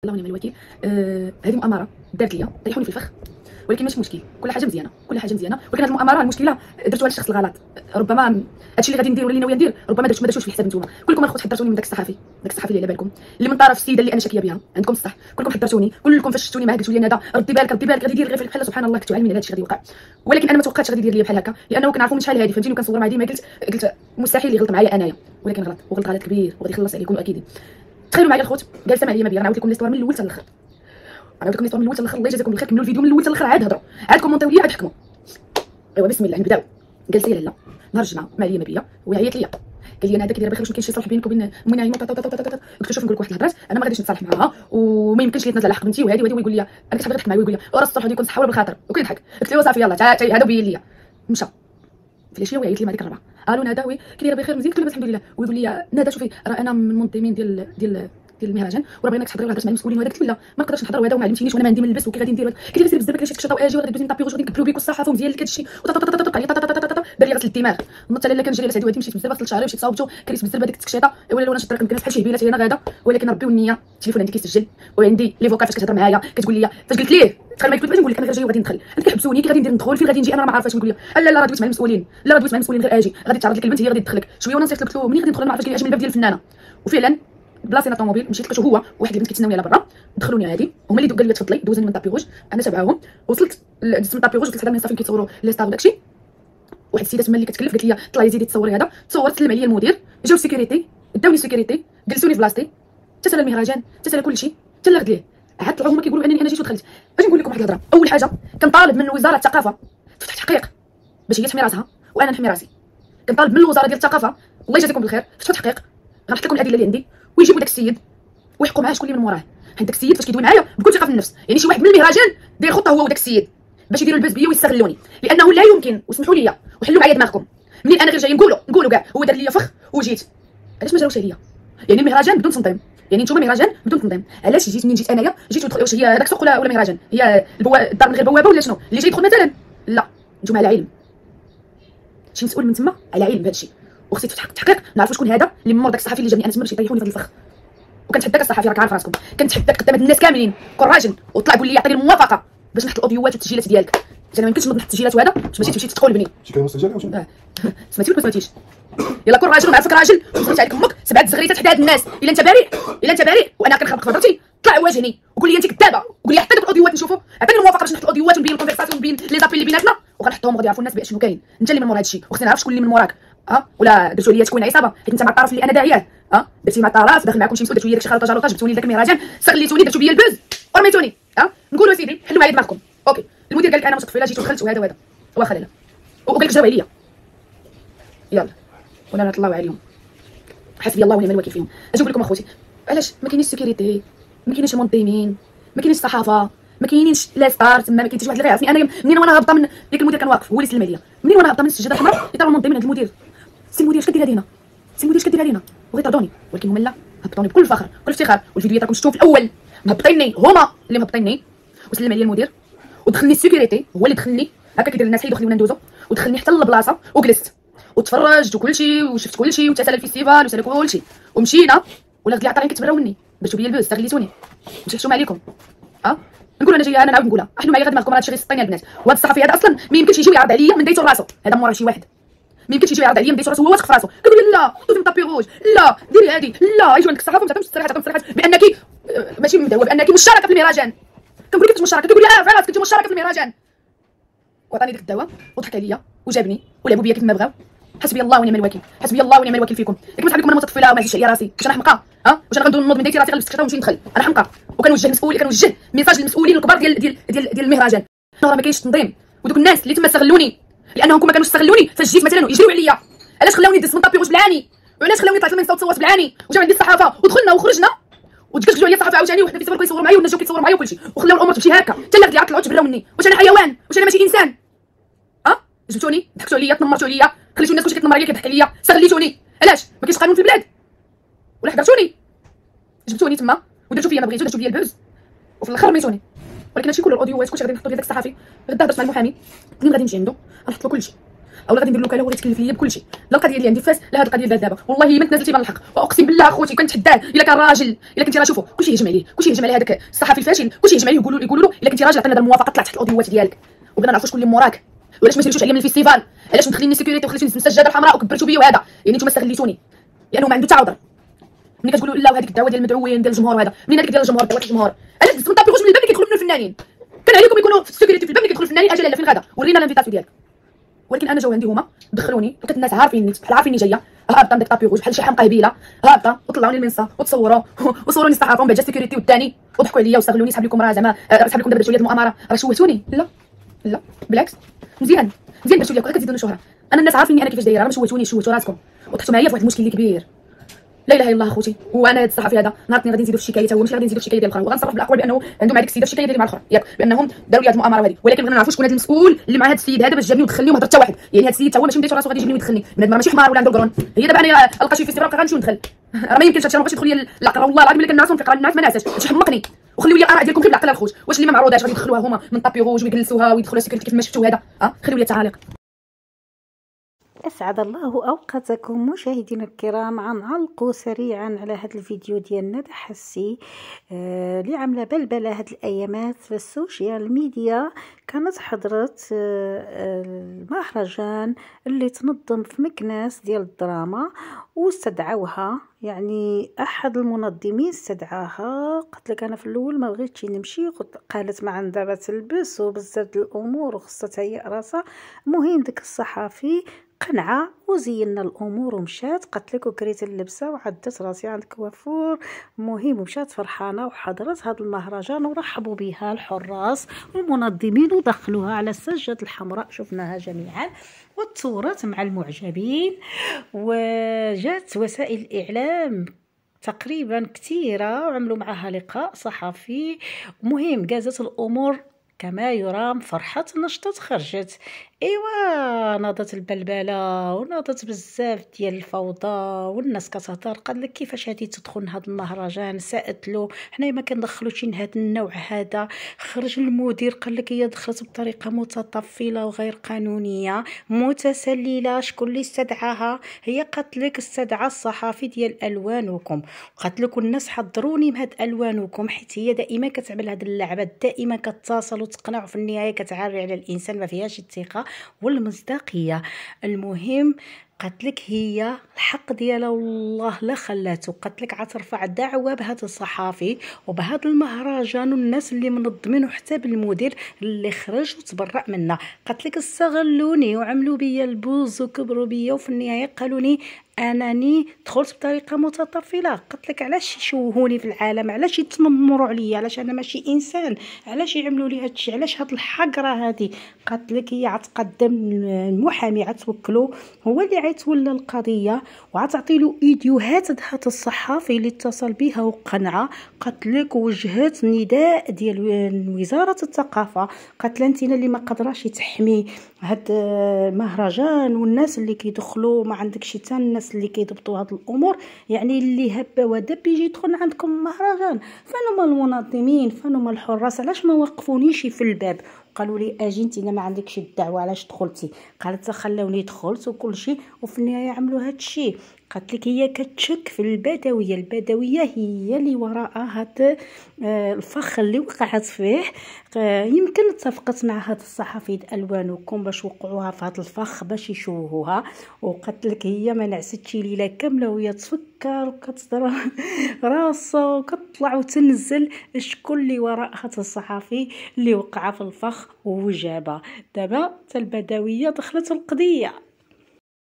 الله ونعم الوكيل. هذه مؤامره دارت ليا طيحوني في الفخ، ولكن ماشي مشكل، كل حاجه مزيانه كل حاجه مزيانه. ولكن هذه المؤامره المشكله درتوها للشخص الغلط. ربما هادشي اللي غادي ندير ولا اللي ناويه ندير ربما ما درتوش في حساب نتوما. كلكم الخوت حضرتوني من داك الصحفي اللي على بالكم، اللي من طرف السيده اللي انا شاكيه بها. عندكم الصح، كلكم حضرتوني، كلكم فاش شفتوني معاه قلتوا لي ندى ردي بالك غادي يدير غير بحال سبحان الله، كنتو عالمين على هادشي غادي يوقع. ولكن انا ما توقعتش غادي يدير لي بحال هكا، لانه كنعرفوا من شحال هادي فهمتيني، وكنصور معاه ديما قلت مستحيل يغلط معايا انايا، ولكن غلط وغلط غلط كبير وغادي يخلص عليكم اكيد. تخيلوا معايا الخوت جالسه معايا ما بيا، نعاود لكم ليستوار من الاول حتى الاخر، نعاود لكم ليستوار من الاول حتى الاخر. الله يجازيكم بالخير، كملوا الفيديو من الاول حتى الاخر، عاد هضروا عاد كومونطيو ليا عاد حكموا. ايوا بسم الله نبداو. جالسه لاله نهار الجمعه مع ليا ما بيا وعيط ليا، قال لي انا هذا كيدير بخير، واش ما كاينش شي صلح بينك وبين امي نعيمه؟ قلت له شوف نقول لك واحد الهضرات، انا ما غاديش نتصالح معاها وما يمكنش لي تنزل على حق بنتي وهذه ويقول لي انا كنت نضحك معاه ويقول لي وراه الصلح غادي يكون صح ولا بالخاطر، وكيضحك. قلت له صافي يلاه تعال هذا بين ليا. مشى في العشيه وعيط لي مع ديك الربعه، قالوا ندى وي كي دايره بخير مزيان؟ قلت له الحمد لله. ويقول لي ندى شوفي راه انا من المنظمين ديال المهرجان وراه بغيناك تحضري وهضرت مع المسؤولين وهذا. قلت له لا ما نقدرش نحضر وهذا وما علمتينيش وانا ما عندي من نلبس وكي غادي ندير. قال لي سير بزاف كلشي تكشطا واجي وغادي دوزي نطابي وغادي نكبروا بيك والصحافه ومزيان لك هادشي بان لي غسل الدماغ. نضت على كان جري على سعدي وهادي مشيت بزاف 3 شهور مشيت صاوبته كريت بزاف هذيك التكشيطه ولا وانا شطرك يمكن بحال شي هبيله انا غاده. ولكن ربي والنيه التليفون عندي كيسجل وعندي لي فوكال فاش كتهضر معايا كتقول لي فاش قلت ليه تخيل ما كنت باغي نقول لك انا غير جاي وغادي ندخل انت كيحبسوني كي غادي ندير ندخل فين غادي نجي انا ما عارفاش. نقول لي لا راه دويت مع المسؤولين، لا راه دويت مع المسؤولين غير اجي غادي تعرض لك البنت هي غادي تدخلك شويه. وانا نصيفط له منين غادي ندخل ما عرفتش كيعجبني الباب ديال الفنانه. وفعلا بلاصينا طوموبيل مشيت لقيتو هو واحد البنت كيتسناوني على برا، دخلوني عادي هما اللي قالوا لي تفضلي دوزوني من طابي روج. انا تبعهم وصلت دزت من طابي روج وصلت حدا من صافي كيتصوروا لي ستار وداكشي. واحد السيده تما اللي كتكلف قالت لي طلعي زيدي تصوري هذا. تصورت سلم عليا المدير، جاو السيكوريتي داوني السيكوريتي جلسوني في بلاصتي، تسال المهرجان تسال كلشي حتى اللي غد ليه. عاد طلعوا هما كيقولوا انني انا جيت ودخلت. باش نقول لكم واحد الهضره، اول حاجه كنطالب من وزاره الثقافه تفتح تحقيق باش هي تحمي راسها وانا نحمي راسي. كنطالب من الوزاره ديال الثقافه الله يجازيكم بالخير تفتح تحقيق. غنحط لكم الادله اللي عندي ويجيبوا داك السيد ويحكوا معاه شكون اللي من موراه. حيت داك السيد فاش كيدوي معايا بكل ثقه في النفس، يعني شي واحد من المهرجان داير خطه هو وداك السيد باش يديروا الباس بيا ويستغلوني، لانه لا يمكن واسمحوا لي وحلوا معايا دماغكم منين انا غير جاي نقولوا كاع هو دار لي فخ وجيت. علاش ما جاوش عليا؟ يعني المهرجان بدون تنظيم، يعني نتوما مهرجان بدون تنظيم، علاش جيت منين جيت انايا جيت واش هي هذاك سوق ولا مهرجان؟ هي الدار من غير بوابه ولا شنو اللي جاي يدخل مثلا؟ لا نتوما على علم، شي مسؤول من تما على علم بهذا الشيء. وخصني تفتح تحقيق نعرفوا شكون هذا اللي من مور داك الصحفي اللي جابني انا تما باش يطيحوني في هذا الفخ. وكنتحداك الصحفي راك عارف راسكم، كنتحداك قدام هاد الناس كاملين كون راجل وطلع قول لي عطيني الموافقه باش نحط الاوديوات والتسجيلات ديالك. انا ما يمكنش نحط التسجيلات وهذا باش ماشي تمشي تدخل بني شي كلمه مسجله واش سمعتي ولا ما سمعتيش؟ يلا كون راجل ونعرفك راجل وصلت عليك امك 7 زغريتات حدا هاد الناس. الا انت بريء وانا كنخربق في هضرتي طلع واجهني وقول لي انت كذابه وقول لي حتى دوك الاوديوات نشوفوا. عطيني الموافقه باش نحط الاوديوات ونبين الكونفرساسيون ونبين لي زابيل اللي بيناتنا وغنحطهم وغادي يعرفوا الناس بشنو كاين. انت اللي من مور هادشي وخصني نعرف شكون اللي من موراك ولا درتوا لي تكوين عصابه حيت انت مع الطرف اللي انا داعيه درتي مع الطرف داخل معكم شي مسؤول درتوا لي داكشي خلطه جلطه جبتوني لذاك المهرجان استغليتوني درتوا بيا البوز ورميتوني. نقولوا سيدي حلوا معايا دماغكم. اوكي المدير قال لك انا متطفله جيت ودخلت وهذا واخا لا وقال لك جاوب عليا يلا ولا نطلعوا عليهم. حسبي الله ونعم الوكيل فيهم. اجيب لكم اخوتي علاش ما كاينينش سيكوريتي، ما كاينينش المنظمين، ما كاينينش الصحافه، ما كاينينش لا ستار تما، ما كاين حتى واحد اللي غيعرفني. انا منين وانا هابطه من ديك المدير كان واقف هو اللي سلم عليا، منين وانا هابطه من السجاده الحمراء يطلعوا المنظمين عند المدير. سي المدير اش كدير هاد هنا؟ سي المدير اش كدير هاد هنا؟ وغيطردوني. ولكن هما لا هبطوني بكل فخر بكل افتخار والفيديوهات راكم شفتوهم في الاول مهبطيني هما اللي مهبطيني. وسلم عليا المدير ودخلني السيكوريتي هو اللي دخلني هكا كيدير الناس حيدوا خليونا ندوزو ودخلني حتى للبلاصه وجلست وتفرجت وكلشي وشفت كلشي وتسال الفيستيفال وسال كلشي ومشينا ولا غد لي عطاني كتبراو مني باش بيا البوز استغليتوني باش تحشوم عليكم. نقول انا جايه انا نعاود نقولها احنا معايا غير دماغكم راه هادشي غير سطيني البنات. وهذا الصحفي هذا اصلا ما يمكنش يجي ويعرض عليا من ديتو راسو، هذا مورا شي واحد ما يمكنش يجي يعرض عليا من ديتو راسو هو واثق في راسو كيقول لي لا دوزي من طابي روج لا ديري هادي لا يجيو عندك الصحافه وتعطيهم التصريحات بانك ماشي مدعوه بانك مشاركه في المهرجان. كنقول لك كنت مشاركه كيقول لي فعلا كنت مشاركه في المهرجان وعطاني ديك الدواء وضحك عليا وجابني ولعبوا بيا كيف ما بغاو. حسبي الله ونعم الوكيل حسبي الله ونعم الوكيل فيكم. كيف نحب لكم انا متطفله وما عزيزش عليا راسي واش انا حمقى واش انا غنضل نوض من ديتي راسي غنلبس التيشيرت ونمشي ندخل انا حمقى. وكنوجه ميساج للمسؤولين الكبار ديال المهرجان راه ما كاينش تنظيم ودوك الناس اللي تما استغلوني لانهم ما كانوش استغلوني فاش جيت مثلا يجريو عليا. علاش خلاوني ندز من طابي روج بالعاني وعلاش خلاوني طلعت المنصه وتصورت بالعاني وجاو عندي الصحافه ودخلنا وخرجنا وتكشكشوا عليا الصحافه عاوتاني وحنا في كيصوروا معايا والناس جاو كيتصوروا معايا وكلشي وخلاو الامور تمشي هكا حتى اللي طلعوا تبراو مني. واش انا حيوان؟ واش انا ماشي انسان؟ جبتوني ضحكتوا عليا تنمرتوا عليا خليتوا الناس كلشي كيتنمر عليا كيضحك عليا استغليتوني. علاش ما كاينش قانون في البلاد ولا حضرتوني جبتوني تما ودرتوا فيا ما بغيتو درتوا بيا البوز وفي الاخر رميتوني. ولكن هادشي كله الاوديوات كلشي غادي نحطو ديال داك الصحفي غدا هضرت مع المحامي منين غادي نجي عنده غنحط له كلشي اولا غادي ندير له كاله وغادي يتكلف ليا بكل شيء، لا القضيه اللي عندي فاس لا هذه القضيه دابا. والله ما تنازلتي بان الحق، واقسم بالله اخوتي كنتحداه الا كان راجل. الا كنتي راه شوفوا كلشي يهجم عليه، كلشي يهجم على هذاك الصحفي الفاشل، كلشي يهجم عليه يقولوا له الا كنتي راجل عطينا هذه الموافقه طلع تحت الاوديوات ديالك وبغينا نعرفوا شكون اللي موراك، وعلاش ما جريتوش عليا من الفيستيفال، علاش مدخليني سيكوريتي وخليتوني نلبس السجاده الحمراء وكبرتوا بيا وهذا، يعني نتوما استغليتوني لانه ما عنده حتى عذر. ملي كتقولوا لا وهذيك الدعوه ديال المدعوين ديال الجمهور وهذا، منين هذيك ديال الجمهور دعوه الجمهور؟ علاش دزتوا طابي من الباب اللي كيدخلوا منه الفنانين؟ كان عليكم يكونوا في السيكوريتي في الباب اللي كيدخلوا الفنانين. اجل لا فين غدا ورينا الانفيتاسيون ديالك. ولكن انا جاو عندي هما دخلوني وكانت الناس عارفيني بحال عارفيني جايه هابطه من داك طابي روج بحال شي حمقى هبيله هابطه وطلعوني المنصه وتصوروا وصوروني الصحافه ومن بعد جا السيكوريتي والثاني وضحكوا عليا واستغلوني. صحاب لكم راه زعما صحاب لكم دابا درتوا لي هذه المؤامره راه شوهتوني. لا بالعكس مزيان درتوا لي كتزيدوني شهره. انا الناس عارفيني انا كيفاش دايره، راه ما شوهتوا راسكم وطحتوا معايا في واحد المشكل اللي كبير. لا اله الا الله اخوتي. وانا هذا الصحفي هذا نهار غادي نزيدو في الشكايه، هو ماشي غادي نزيدو في الشكايه ديال الاخرى، وغنصرف بالاقوال بانه عنده مع ديك السيده في الشكايه ديالي مع الاخرى ياك بانهم داروا لي هذه المؤامره هذه. ولكن بغينا نعرفوا شكون هذا المسؤول اللي مع هذا السيد هذا باش جابني ودخلني وما هضر حتى واحد. يعني هذا السيد حتى هو ماشي مديت راسو غادي يجيبني ويدخلني من هاد ماشي حمار ولا عنده القرون. هي دابا انا القى شي فيستيفال غنمشي وندخل راه ما يمكنش هادشي، ما بغيتش يدخل لي العقل. والله العظيم الا كنعسهم في القران الناس ما نعساش شي حمقني. وخليو لي الاراء ديالكم غير بالعقل الخوت. واش اللي ما معروضاش غادي يدخلوها هما من طابي روج ويجلسوها ويدخلوا سيكوريتي كيف ما شفتوا هذا؟ خليو لي التعاليق. أسعد الله أوقاتكم مشاهدينا الكرام. غنعلقوا سريعا على هذا الفيديو ديال ندى حسي اللي عامله بلبله هاد الايامات في السوشيال ميديا. كانت حضرت المهرجان اللي تنظم في مكناس ديال الدراما واستدعوها، يعني احد المنظمين استدعاها. قلت لك انا في الاول ما بغيتش نمشي، قالت ما عندها ما تلبس وبزاف الامور وخصها تهيئ راسها. المهم داك الصحافي قنعة وزينا الامور ومشات. قالت لك وكريت اللبسه وعدت راسي عند الكوافور. المهم مشات فرحانه وحضرت هذا المهرجان ورحبوا بها الحراس والمنظمين ودخلوها على السجاده الحمراء، شفناها جميعا وتصورت مع المعجبين. وجات وسائل الاعلام تقريبا كثيره وعملوا معها لقاء صحفي. مهم قازت الامور كما يرام. فرحة نشطت خرجت، ايوا ناضت البلبله وناضت بزاف ديال الفوضى والناس كتهضر. قال لك كيفاش هادي تدخل لهذا المهرجان؟ سالت له حنايا ما كندخلوش هذا النوع هذا. خرج المدير قال لك هي دخلت بطريقه متطفله وغير قانونيه متسلله. شكون اللي استدعاها؟ هي قالت لك استدعى الصحافي ديال الوانكم. قالت لك الناس حضروني بهاد الوانكم حيت هي دائما كتعمل هاد اللعبه، دائما كتصل وتقنع وفي النهايه كتعري على الانسان، ما فيهاش الثقه والمصداقيه. المهم قالت لك هي الحق ديالها والله لا خلاته. قالت لك عترفع دعوه بهذا الصحافي وبهذا المهرجان والناس اللي منظمين وحتى بالمدير اللي خرج وتبرأ منا. قالت لك استغلوني وعملوا بيا البوز وكبروا بيا وفي النهايه قالوا لي انني دخلت بطريقه متطفله. قلت لك علاش يشوهوني في العالم؟ علاش يتنمروا عليا؟ علاش انا ماشي انسان؟ علاش يعملوا لي هادشي؟ علاش هاد الحقره هادي؟ قالت لك هي عتقدم المحامي عتوكلو هو اللي عيتولى القضيه وعتعطي له فيديوهات هاد الصحافي اللي اتصل بها وقنعه. قالت لك وجهت نداء ديال وزاره الثقافه. قالت لها انت اللي ما قدراش تحمي هاد المهرجان والناس اللي كيدخلوا، ما عندكش حتى الناس اللي كيضبطوا هاد الامور، يعني اللي هب ودب يجي يدخل عندكم المهرجان. فانما المنظمين فانما الحراس علاش ما وقفونيش في الباب؟ قالوا لي اجي انت ما عندكش الدعوه علاش دخلتي؟ قالت خلوني دخلت وكل شيء وفي النهايه عملوا هاد الشيء. قالت لك هي كتشك في البدويه. البدويه هي اللي وراء هاد الفخ اللي وقعت فيه. يمكن اتفقت مع هاد الصحفي الوانكم باش وقعوها في هاد الفخ باش يشوهوها. وقالت لك هي ما نعستش ليله كامله وهي تفكر وكتصدر راسها وكتطلع وتنزل شكون اللي وراء هاد الصحفي اللي وقع في الفخ ووجابه. دابا حتى البدويه دخلت القضيه.